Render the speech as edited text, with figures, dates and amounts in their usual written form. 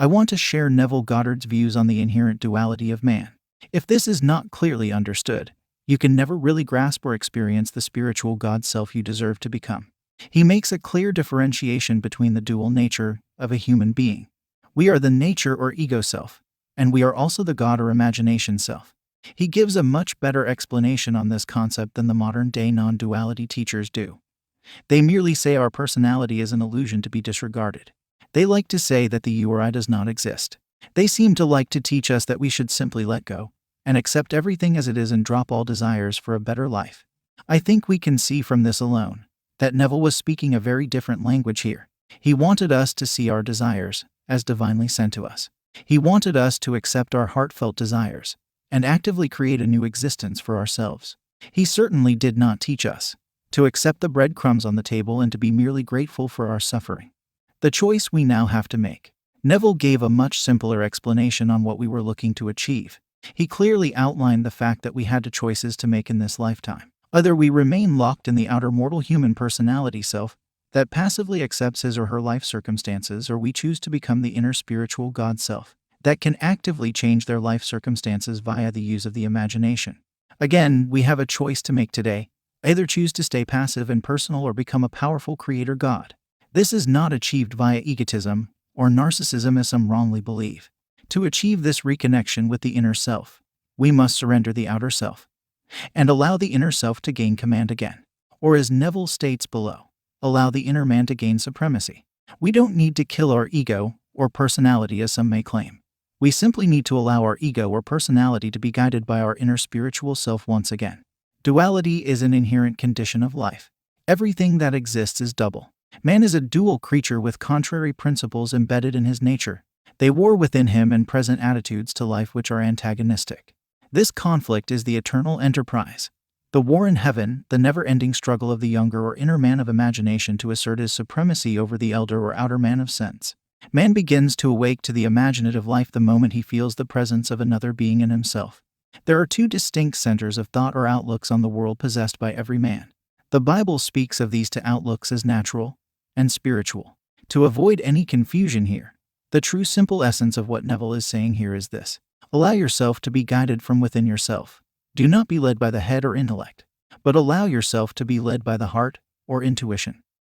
I want to share Neville Goddard's views on the inherent duality of man. If this is not clearly understood, you can never really grasp or experience the spiritual God self you deserve to become. He makes a clear differentiation between the dual nature of a human being. We are the nature or ego self, and we are also the God or imagination self. He gives a much better explanation on this concept than the modern-day non-duality teachers do. They merely say our personality is an illusion to be disregarded. They like to say that the you or I does not exist. They seem to like to teach us that we should simply let go and accept everything as it is and drop all desires for a better life. I think we can see from this alone that Neville was speaking a very different language here. He wanted us to see our desires as divinely sent to us. He wanted us to accept our heartfelt desires and actively create a new existence for ourselves. He certainly did not teach us to accept the breadcrumbs on the table and to be merely grateful for our suffering. The choice we now have to make. Neville gave a much simpler explanation on what we were looking to achieve. He clearly outlined the fact that we had two choices to make in this lifetime. Either we remain locked in the outer mortal human personality self that passively accepts his or her life circumstances, or we choose to become the inner spiritual God self that can actively change their life circumstances via the use of the imagination. Again, we have a choice to make today. Either choose to stay passive and personal or become a powerful creator God. This is not achieved via egotism or narcissism as some wrongly believe. To achieve this reconnection with the inner self, we must surrender the outer self and allow the inner self to gain command again. Or as Neville states below, allow the inner man to gain supremacy. We don't need to kill our ego or personality as some may claim. We simply need to allow our ego or personality to be guided by our inner spiritual self once again. Duality is an inherent condition of life. Everything that exists is double. Man is a dual creature with contrary principles embedded in his nature. They war within him and present attitudes to life which are antagonistic. This conflict is the eternal enterprise. The war in heaven, the never-ending struggle of the younger or inner man of imagination to assert his supremacy over the elder or outer man of sense. Man begins to awake to the imaginative life the moment he feels the presence of another being in himself. There are two distinct centers of thought or outlooks on the world possessed by every man. The Bible speaks of these two outlooks as natural and spiritual. To avoid any confusion here, the true simple essence of what Neville is saying here is this: allow yourself to be guided from within yourself. Do not be led by the head or intellect, but allow yourself to be led by the heart or intuition.